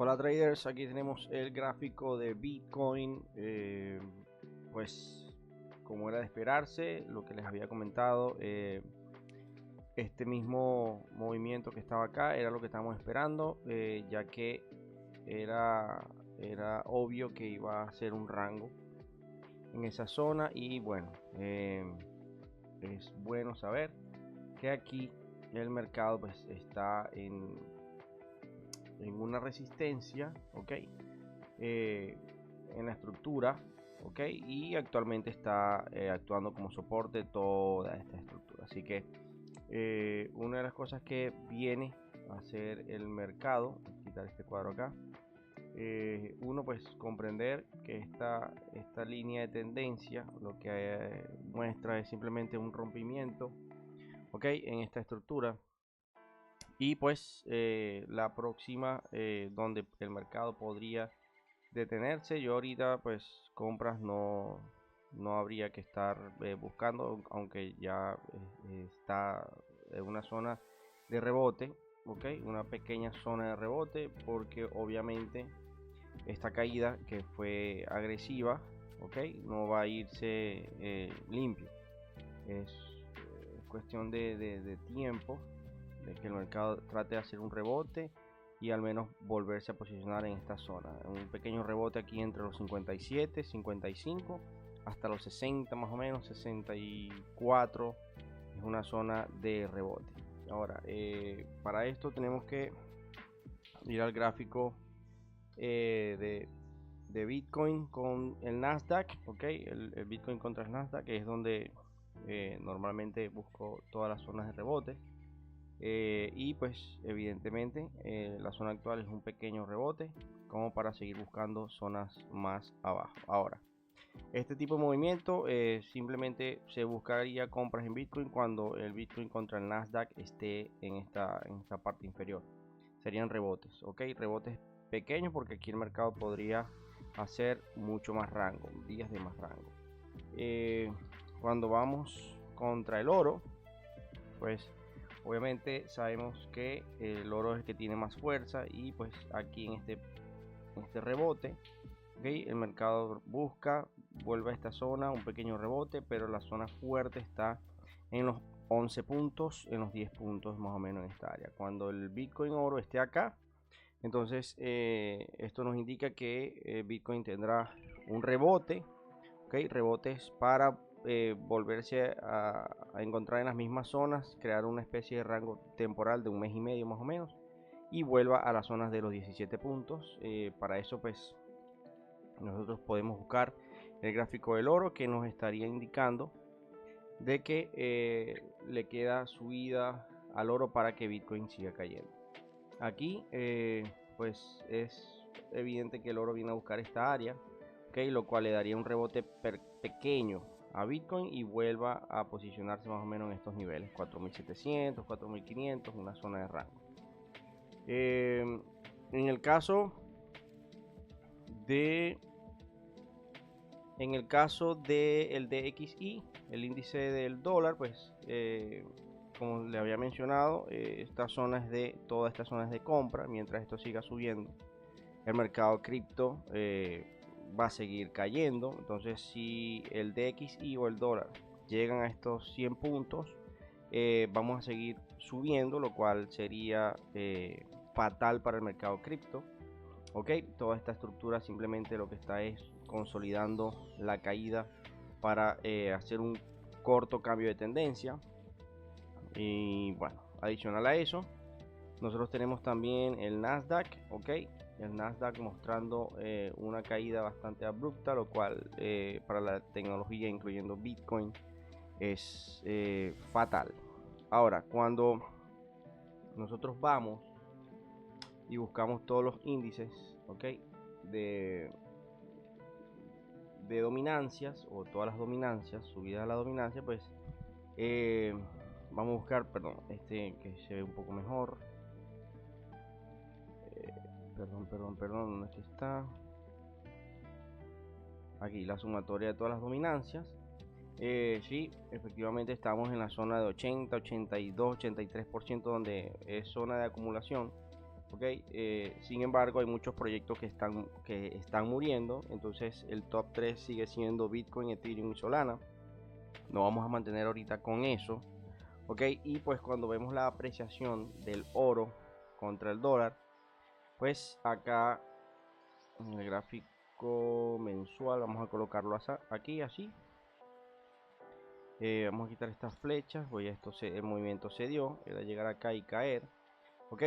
Hola traders, aquí tenemos el gráfico de Bitcoin. Pues como era de esperarse, lo que les había comentado, este mismo movimiento que estaba acá era lo que estábamos esperando, ya que era obvio que iba a ser un rango en esa zona. Y bueno, es bueno saber que aquí el mercado pues está en una resistencia, ok, en la estructura, ok, y actualmente está actuando como soporte toda esta estructura. Así que una de las cosas que viene a hacer el mercado, voy a quitar este cuadro acá, uno pues comprender que esta línea de tendencia lo que muestra es simplemente un rompimiento, ok, en esta estructura. Y pues la próxima donde el mercado podría detenerse, yo ahorita pues compras no habría que estar buscando, aunque ya está en una zona de rebote, ok, una pequeña zona de rebote, porque obviamente esta caída que fue agresiva, ok, no va a irse limpio. Es cuestión de tiempo, de que el mercado trate de hacer un rebote y al menos volverse a posicionar en esta zona. Un pequeño rebote aquí entre los 57, 55 hasta los 60 más o menos, 64 es una zona de rebote. Ahora, para esto tenemos que ir al gráfico de Bitcoin con el Nasdaq, ok, el Bitcoin contra el Nasdaq, que es donde normalmente busco todas las zonas de rebote. Y pues evidentemente la zona actual es un pequeño rebote como para seguir buscando zonas más abajo. Ahora, este tipo de movimiento simplemente se buscaría compras en Bitcoin cuando el Bitcoin contra el Nasdaq esté en esta parte inferior. Serían rebotes, ok, rebotes pequeños, porque aquí el mercado podría hacer mucho más rango, días de más rango. Cuando vamos contra el oro, pues obviamente sabemos que el oro es el que tiene más fuerza, y pues aquí en este rebote, ¿okay? El mercado vuelve a esta zona, un pequeño rebote, pero la zona fuerte está en los 11 puntos, en los 10 puntos más o menos en esta área. Cuando el Bitcoin oro esté acá, entonces esto nos indica que Bitcoin tendrá un rebote, ¿okay? Rebotes para volverse a encontrar en las mismas zonas, crear una especie de rango temporal de un mes y medio más o menos, y vuelva a las zonas de los 17 puntos. Para eso pues nosotros podemos buscar el gráfico del oro, que nos estaría indicando de que le queda subida al oro para que Bitcoin siga cayendo. Aquí pues es evidente que el oro viene a buscar esta área, okay, lo cual le daría un rebote pequeño a Bitcoin y vuelva a posicionarse más o menos en estos niveles, 4700, 4500, una zona de rango. En el caso de el DXY, el índice del dólar, pues como le había mencionado, toda esta zona es de compra. Mientras esto siga subiendo, el mercado cripto va a seguir cayendo. Entonces, si el DXY o el dólar llegan a estos 100 puntos, vamos a seguir subiendo, lo cual sería fatal para el mercado cripto. Ok, toda esta estructura simplemente lo que está es consolidando la caída para hacer un corto cambio de tendencia. Y bueno, adicional a eso, nosotros tenemos también el Nasdaq, ok, el Nasdaq mostrando una caída bastante abrupta, lo cual para la tecnología, incluyendo Bitcoin, es fatal. Ahora, cuando nosotros vamos y buscamos todos los índices, ok, de dominancias, o todas las dominancias, subidas a la dominancia, pues vamos a buscar, perdón, este que se ve un poco mejor. Perdón, aquí está. Aquí la sumatoria de todas las dominancias. Sí, efectivamente estamos en la zona de 80, 82, 83%, donde es zona de acumulación. ¿ok? Sin embargo, hay muchos proyectos que están muriendo. Entonces el top 3 sigue siendo Bitcoin, Ethereum y Solana. Nos vamos a mantener ahorita con eso, ¿ok? Y pues cuando vemos la apreciación del oro contra el dólar, pues acá en el gráfico mensual vamos a colocarlo aquí así. Vamos a quitar estas flechas, voy a el movimiento se dio, era llegar acá y caer. Ok,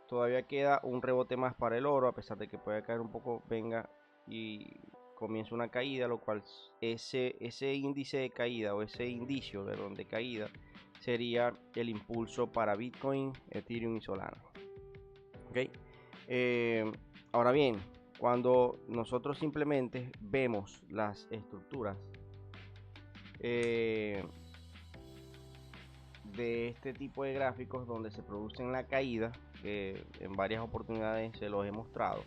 todavía queda un rebote más para el oro, a pesar de que pueda caer un poco, venga y comienza una caída, lo cual ese índice de caída o ese indicio de caída sería el impulso para Bitcoin, Ethereum y Solana. Ok, ahora bien, cuando nosotros simplemente vemos las estructuras de este tipo de gráficos donde se producen la caída, que en varias oportunidades se los he mostrado.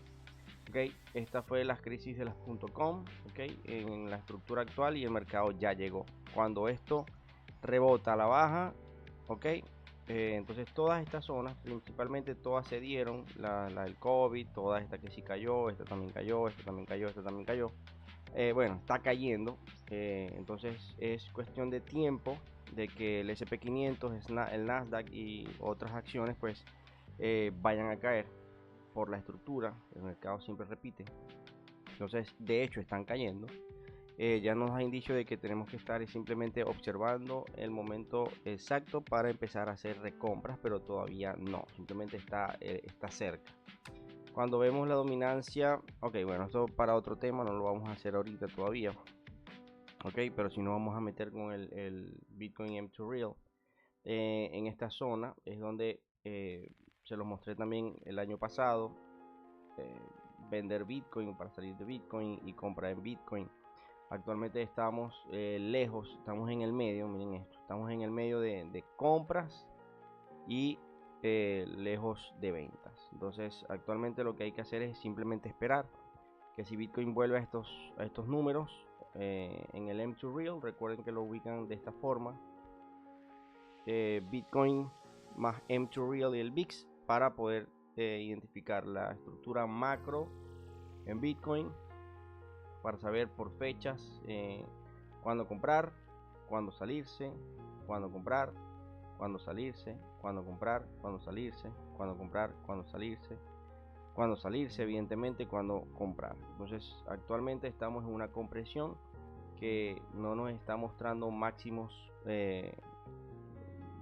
Okay, esta fue las crisis de las .com, okay, en la estructura actual, y el mercado ya llegó. Cuando esto rebota a la baja, okay, entonces todas estas zonas, principalmente todas se dieron, la del COVID, toda esta que sí cayó, esta también cayó, esta también cayó, esta también cayó. Bueno, está cayendo, entonces es cuestión de tiempo de que el SP500, el Nasdaq y otras acciones pues vayan a caer por la estructura. El mercado siempre repite, entonces de hecho están cayendo. Ya nos da indicio de que tenemos que estar simplemente observando el momento exacto para empezar a hacer recompras, pero todavía no, simplemente está cerca. Cuando vemos la dominancia, ok, bueno, esto para otro tema, no lo vamos a hacer ahorita todavía, ok, pero si no vamos a meter con el Bitcoin M2 Real. En esta zona es donde se los mostré también el año pasado, vender Bitcoin para salir de Bitcoin y comprar en Bitcoin. Actualmente estamos lejos, estamos en el medio, miren esto, estamos en el medio de compras y lejos de ventas. Entonces actualmente lo que hay que hacer es simplemente esperar que si Bitcoin vuelve a estos números en el M2 Real, recuerden que lo ubican de esta forma, Bitcoin más M2 Real y el VIX, para poder identificar la estructura macro en Bitcoin, para saber por fechas cuándo comprar, cuándo salirse, cuándo comprar, cuándo salirse, cuándo comprar, cuándo salirse, cuándo comprar, cuándo salirse, cuándo salirse, evidentemente, cuándo comprar. Entonces actualmente estamos en una compresión que no nos está mostrando máximos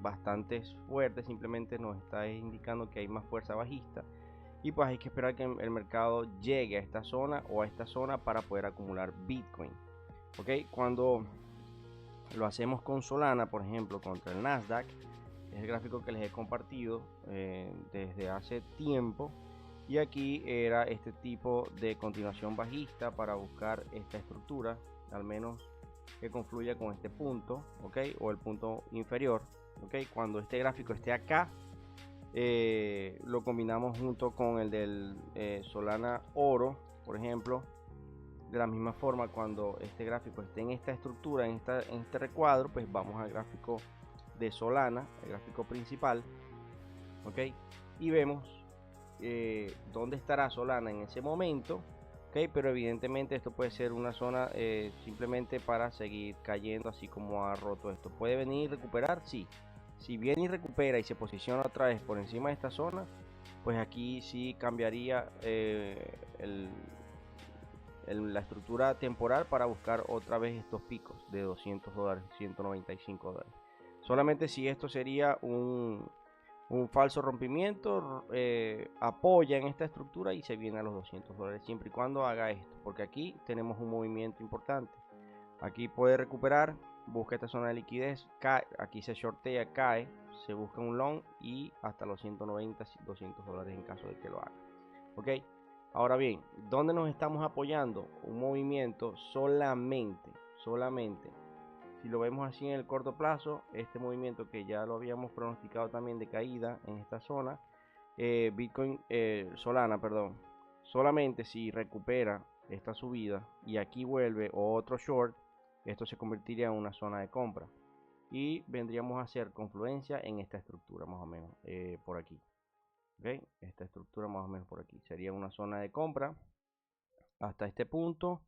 bastante fuertes, simplemente nos está indicando que hay más fuerza bajista, y pues hay que esperar que el mercado llegue a esta zona o a esta zona para poder acumular Bitcoin. Ok, cuando lo hacemos con Solana, por ejemplo, contra el Nasdaq, es el gráfico que les he compartido desde hace tiempo, y aquí era este tipo de continuación bajista para buscar esta estructura, al menos que confluya con este punto, ok, o el punto inferior, ok. Cuando este gráfico esté acá, lo combinamos junto con el del Solana Oro, por ejemplo. De la misma forma, cuando este gráfico esté en esta estructura, en este recuadro, pues vamos al gráfico de Solana, el gráfico principal, ok, y vemos dónde estará Solana en ese momento, ok. Pero evidentemente esto puede ser una zona simplemente para seguir cayendo, así como ha roto esto. ¿Puede venir y recuperar? Sí. Si viene y recupera y se posiciona otra vez por encima de esta zona, pues aquí sí cambiaría la estructura temporal para buscar otra vez estos picos de $200, $195. Solamente si esto sería un falso rompimiento, apoya en esta estructura y se viene a los $200, siempre y cuando haga esto, porque aquí tenemos un movimiento importante. Aquí puede recuperar, busca esta zona de liquidez, cae, aquí se shortea, cae, se busca un long y hasta los 190, $200 en caso de que lo haga. Ok, ahora bien, ¿dónde nos estamos apoyando? Un movimiento solamente, si lo vemos así en el corto plazo, este movimiento que ya lo habíamos pronosticado también de caída en esta zona, Solana, perdón, solamente si recupera esta subida y aquí vuelve otro short, esto se convertiría en una zona de compra y vendríamos a hacer confluencia en esta estructura más o menos por aquí. ¿ok? Esta estructura más o menos por aquí sería una zona de compra hasta este punto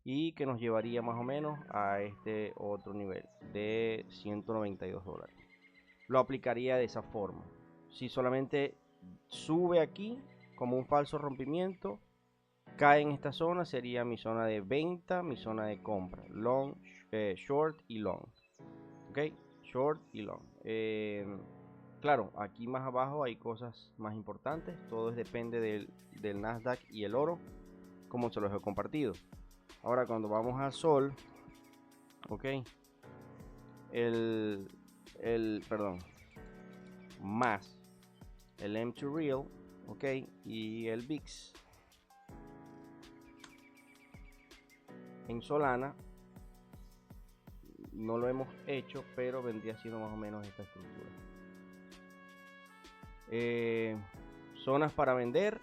y que nos llevaría más o menos a este otro nivel de $192. Lo aplicaría de esa forma. Si solamente sube aquí como un falso rompimiento, cae en esta zona, sería mi zona de venta, mi zona de compra, long, short y long, ok, short y long. Claro, aquí más abajo hay cosas más importantes, todo depende del Nasdaq y el oro, como se los he compartido. Ahora cuando vamos al sol, ok, perdón, más el M2 Real, ok, y el VIX en Solana no lo hemos hecho, pero vendría siendo más o menos esta estructura. Zonas para vender,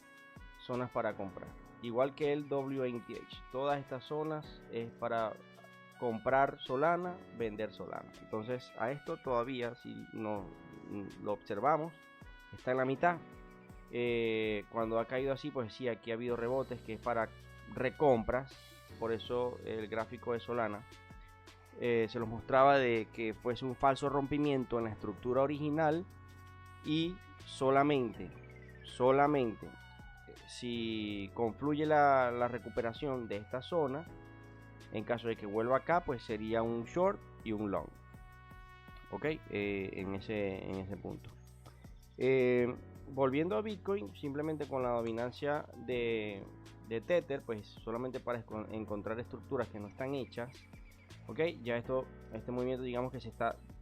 zonas para comprar, igual que el WNTH. Todas estas zonas es para comprar Solana, vender Solana. Entonces a esto todavía, si no lo observamos, está en la mitad. Cuando ha caído así, pues sí, aquí ha habido rebotes que es para recompras. Por eso el gráfico de Solana se los mostraba de que fuese un falso rompimiento en la estructura original y solamente si confluye la recuperación de esta zona, en caso de que vuelva acá, pues sería un short y un long, ok, en ese punto. Volviendo a Bitcoin, simplemente con la dominancia de Tether, pues solamente para encontrar estructuras que no están hechas, ok, ya este movimiento, digamos que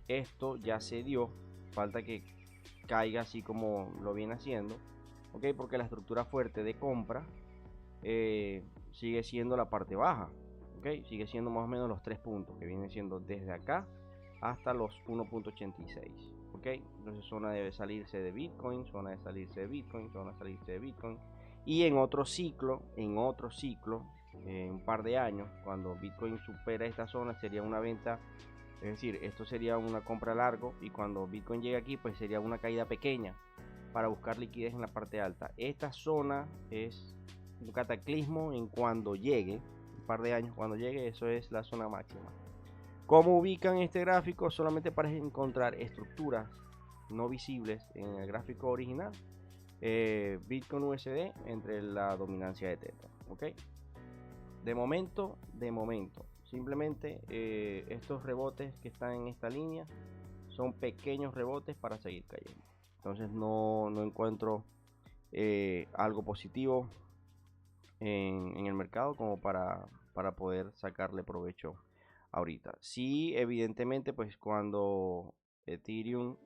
esto ya se dio, falta que caiga así como lo viene haciendo, ok, porque la estructura fuerte de compra sigue siendo la parte baja, ok, sigue siendo más o menos los 3 puntos que vienen siendo desde acá hasta los 1.86, ok. Entonces zona debe salirse de Bitcoin, zona de salirse de Bitcoin, zona de salirse de Bitcoin, y en otro ciclo, en un par de años, cuando Bitcoin supera esta zona, sería una venta, es decir, esto sería una compra largo, y cuando Bitcoin llegue aquí, pues sería una caída pequeña para buscar liquidez en la parte alta. Esta zona es un cataclismo en cuando llegue, un par de años cuando llegue, eso es la zona máxima. ¿Cómo ubican este gráfico? Solamente para encontrar estructuras no visibles en el gráfico original, Bitcoin USD entre la dominancia de Tether, ok. De momento, simplemente estos rebotes que están en esta línea son pequeños rebotes para seguir cayendo. Entonces no encuentro algo positivo en el mercado como para poder sacarle provecho ahorita. Sí, evidentemente, pues cuando Ethereum,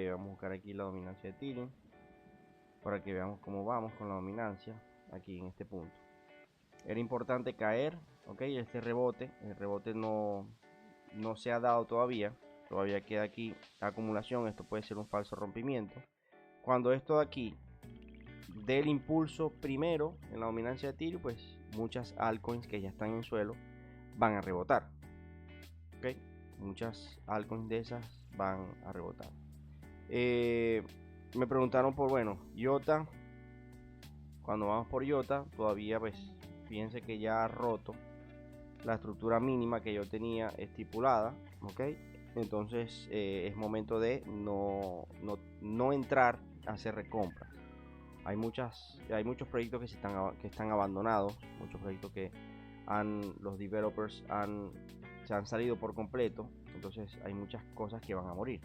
vamos a buscar aquí la dominancia de Ethereum para que veamos cómo vamos con la dominancia aquí en este punto. Era importante caer, ok, el rebote no se ha dado todavía queda aquí acumulación, esto puede ser un falso rompimiento. Cuando esto de aquí dé el impulso primero en la dominancia de Ethereum, pues muchas altcoins que ya están en suelo van a rebotar, ok, muchas altcoins de esas van a rebotar. Me preguntaron por, bueno, IOTA. Cuando vamos por IOTA, todavía pues fíjense que ya ha roto la estructura mínima que yo tenía estipulada, ok. Entonces es momento de no entrar a hacer recompras. Hay muchos proyectos que están abandonados, muchos proyectos que los developers se han salido por completo, entonces hay muchas cosas que van a morir.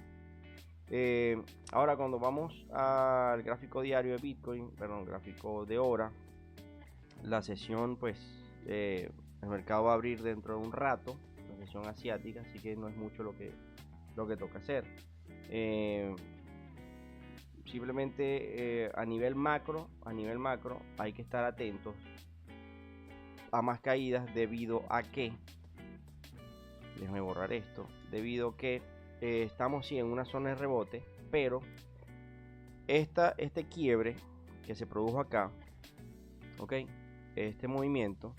Ahora cuando vamos al gráfico diario de Bitcoin, perdón, gráfico de hora, la sesión pues el mercado va a abrir dentro de un rato, la sesión asiática, así que no es mucho lo que toca hacer. Simplemente a nivel macro hay que estar atentos a más caídas debido a que, déjame borrar esto, debido a que estamos sí en una zona de rebote, pero este quiebre que se produjo acá, ok, este movimiento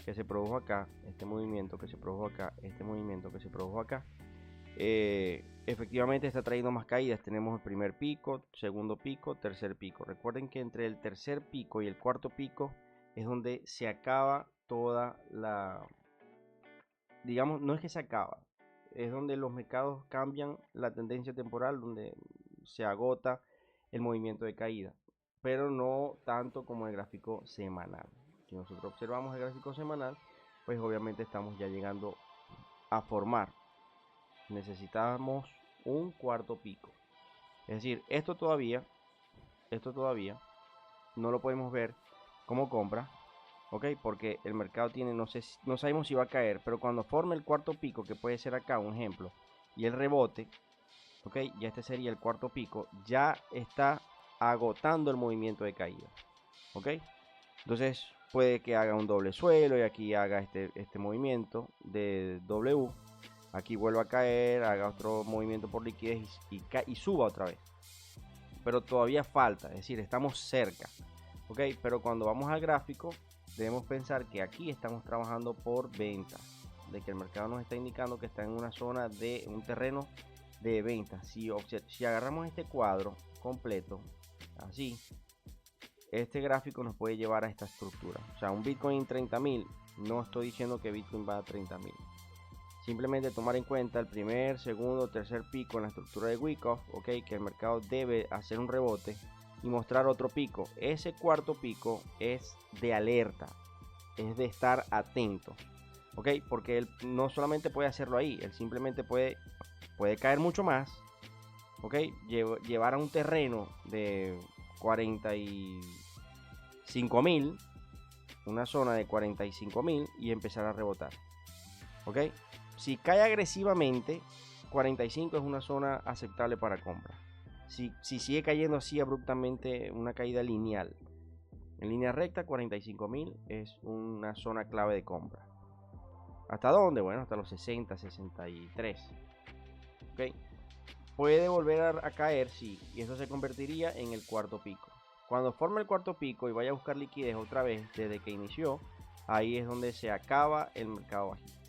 que se produjo acá, este movimiento que se produjo acá, este movimiento que se produjo acá, efectivamente está trayendo más caídas. Tenemos el primer pico, segundo pico, tercer pico. Recuerden que entre el tercer pico y el cuarto pico es donde se acaba toda la, digamos, no es que se acaba, es donde los mercados cambian la tendencia temporal, donde se agota el movimiento de caída, pero no tanto como el gráfico semanal. Si nosotros observamos el gráfico semanal, pues obviamente estamos ya llegando a formar. Necesitamos un cuarto pico. Es decir, esto todavía no lo podemos ver como compra, ¿ok? Porque el mercado tiene, no sabemos si va a caer, pero cuando forme el cuarto pico, que puede ser acá un ejemplo, y el rebote, ¿ok? Ya este sería el cuarto pico, ya está agotando el movimiento de caída, ¿ok? Entonces puede que haga un doble suelo y aquí haga este movimiento de W, aquí vuelva a caer, haga otro movimiento por liquidez y suba otra vez. Pero todavía falta, es decir, estamos cerca, ¿ok? Pero cuando vamos al gráfico, debemos pensar que aquí estamos trabajando por venta, de que el mercado nos está indicando que está en una zona de un terreno de venta. Si agarramos este cuadro completo, así, este gráfico nos puede llevar a esta estructura. O sea, un Bitcoin 30.000, no estoy diciendo que Bitcoin va a 30.000. Simplemente tomar en cuenta el primer, segundo, tercer pico en la estructura de Wyckoff, ok, que el mercado debe hacer un rebote y mostrar otro pico. Ese cuarto pico es de alerta, es de estar atento, ok, porque él no solamente puede hacerlo ahí, él simplemente puede caer mucho más, ok, llevar a un terreno de 45.000, una zona de 45.000 y empezar a rebotar, ok. Si cae agresivamente, 45 es una zona aceptable para compra. Si sigue cayendo así abruptamente, una caída lineal, en línea recta, 45.000 es una zona clave de compra. ¿Hasta dónde? Bueno, hasta los 60, 63. ¿Ok? Puede volver a caer, sí, y eso se convertiría en el cuarto pico. Cuando forme el cuarto pico y vaya a buscar liquidez otra vez desde que inició, ahí es donde se acaba el mercado bajista.